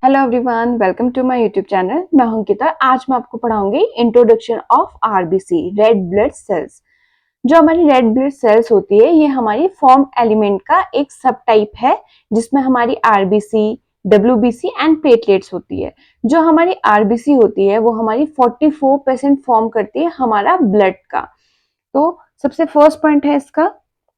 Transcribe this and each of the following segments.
Hello everyone, welcome to my YouTube channel. मैं हूं अंकिता। आज मैं आपको पढ़ाऊंगी introduction of RBC, red blood cells. जो हमारी रेड ब्लड सेल्स होती है, ये हमारी फॉर्म एलिमेंट का एक सब टाइप है, जिसमें हमारी आरबीसी, डब्ल्यूबीसी एंड प्लेटलेट्स होती है। जो हमारी आरबीसी होती है वो हमारी 44% फॉर्म करती है हमारा ब्लड का। तो सबसे फर्स्ट पॉइंट है इसका,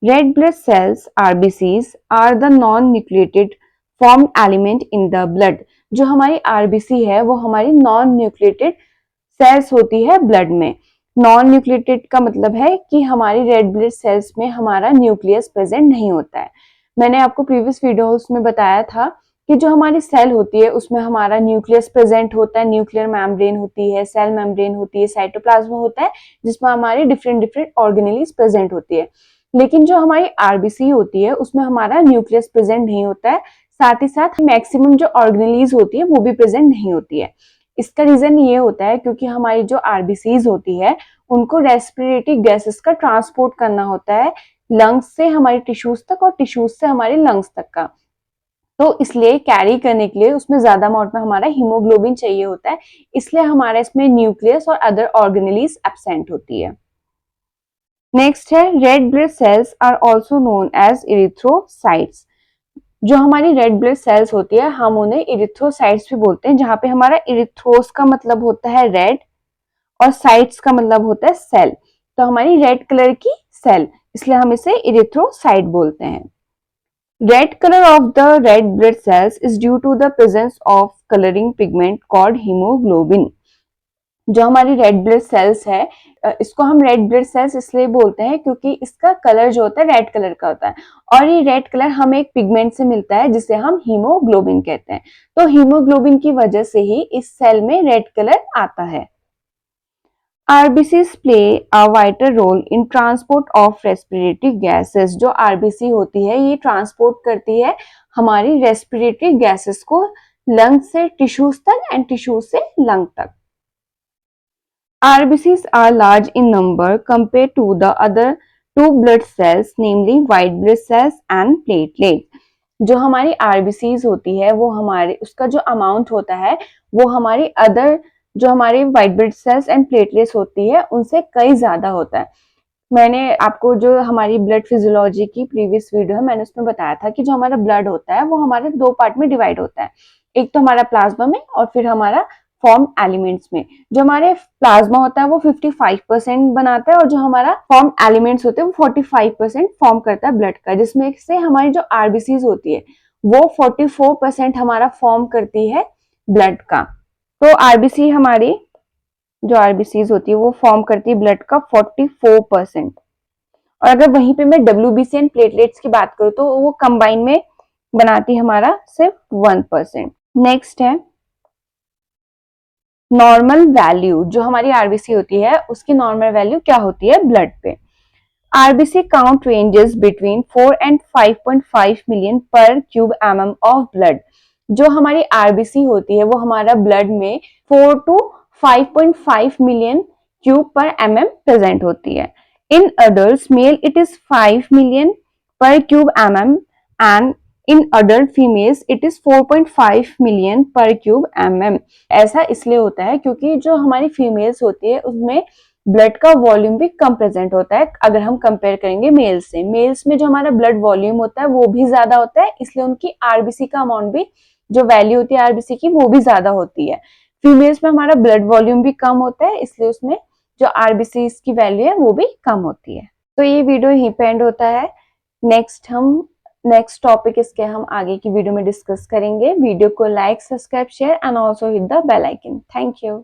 red blood cells RBCs are the non nucleated form element in the blood. जो हमारी आरबीसी है वो हमारी नॉन न्यूक्लिएटेड सेल्स होती है ब्लड में। नॉन न्यूक्लिएटेड का मतलब है कि हमारी रेड ब्लड सेल्स में हमारा न्यूक्लियस प्रेजेंट नहीं होता है। मैंने आपको प्रीवियस वीडियोस में बताया था कि जो हमारी सेल होती है उसमें हमारा न्यूक्लियस प्रेजेंट होता है, न्यूक्लियर मेम्ब्रेन होती है, सेल मेम्ब्रेन होती है, साइटोप्लाज्म होता है, जिसमें हमारी डिफरेंट डिफरेंट ऑर्गेनेल्स प्रेजेंट होती है। लेकिन जो हमारी आरबीसी होती है उसमें हमारा न्यूक्लियस प्रेजेंट नहीं होता है, साथ ही साथ मैक्सिमम जो ऑर्गेनेल्स होती है वो भी प्रेजेंट नहीं होती है। इसका रीजन ये होता है क्योंकि हमारी जो आरबीसीज होती है उनको रेस्पिरेटरी गैसेस का ट्रांसपोर्ट करना होता है, लंग्स से हमारी टिश्यूज तक और टिश्यूज से हमारे लंग्स तक का। तो इसलिए कैरी करने के लिए उसमें ज्यादा अमाउंट में हमारा हीमोग्लोबिन चाहिए होता है, इसलिए हमारा इसमें न्यूक्लियस और अदर ऑर्गेनेल्स एब्सेंट होती है। नेक्स्ट है, red blood cells are also known as erythrocytes. जो हमारी रेड ब्लड सेल्स होती है हम उन्हें इरिथ्रोसाइट्स भी बोलते हैं, जहां पे हमारा इरिथ्रोस का मतलब होता है रेड और साइट्स का मतलब होता है सेल। तो हमारी रेड कलर की सेल, इसलिए हम इसे इरिथ्रोसाइट बोलते हैं। Red color of the red blood cells is due to the presence of coloring pigment called hemoglobin। जो हमारी रेड ब्लड सेल्स है, इसको हम रेड ब्लड सेल्स इसलिए बोलते हैं क्योंकि इसका कलर जो होता है रेड कलर का होता है, और ये रेड कलर हमें एक पिगमेंट से मिलता है जिसे हम हीमोग्लोबिन कहते हैं। तो हीमोग्लोबिन की वजह से ही इस सेल में रेड कलर आता है। RBCs play a vital role in transport of respiratory gases। जो RBC होती है ये ट्रांसपोर्ट करती है हमारी रेस्पिरेटरी गैसेस को लंग से टिश्यूज तक एंड टिश्यूज से लंग तक। RBCs are large in number compared to the other two blood cells, namely white blood cells and platelets। जो हमारी RBCs होती है वो हमारे उसका जो अमाउंट होता है वो हमारी अदर जो हमारे white blood cells and platelets होती है उनसे कई ज्यादा होता है। मैंने आपको जो हमारी ब्लड फिजियोलॉजी की प्रीवियस वीडियो है मैंने उसमें बताया था कि जो हमारा ब्लड होता है वो हमारे दो पार्ट में डिवाइड होता है, एक तो हमारा प्लाज्मा में और फिर हमारा फॉर्म एलिमेंट्स में। जो हमारे प्लाज्मा होता है वो 55% बनाता है और जो हमारा फॉर्म एलिमेंट्स होते हैं वो 45% फॉर्म करता है ब्लड का, जिसमें से हमारी जो आरबीसीज होती है वो 44% हमारा फॉर्म करती है ब्लड का। तो आरबीसी हमारी जो आरबीसीज होती है वो फॉर्म करती है ब्लड का 44%। और अगर वहीं पे मैं डब्ल्यूबीसी एंड प्लेटलेट्स की बात करूँ तो वो कंबाइन में बनाती है हमारा सिर्फ 1%। नेक्स्ट है नॉर्मल वैल्यू। जो हमारी आरबीसी होती है उसकी नॉर्मल वैल्यू क्या होती है ब्लड पे। RBC count ranges between 4 and 5.5 million per cube MM of blood. जो हमारी आरबीसी होती है वो हमारा ब्लड में 4 to 5.5 million cube per MM present होती है। In adult male it is 5 million per cube MM and in adult females it is 4.5 million per cube MM. ऐसा इसलिए होता है क्योंकि जो हमारी फीमेल्स होती है उसमें ब्लड का वॉल्यूम भी कम प्रेजेंट होता है अगर हम कंपेयर करेंगे मेल्स से। मेल्स में जो हमारा ब्लड वॉल्यूम होता है वो भी ज्यादा होता है, इसलिए उनकी आरबीसी का अमाउंट भी जो वैल्यू होती है आरबीसी की वो भी ज्यादा होती है। फीमेल्स में हमारा ब्लड वॉल्यूम भी कम होता है, इसलिए उसमें जो आरबीसी की वैल्यू है वो भी कम होती है। तो ये वीडियो यहीं पे एंड होता है। नेक्स्ट टॉपिक इसके हम आगे की वीडियो में डिस्कस करेंगे। वीडियो को like, subscribe, share and also hit the bell icon. Thank you.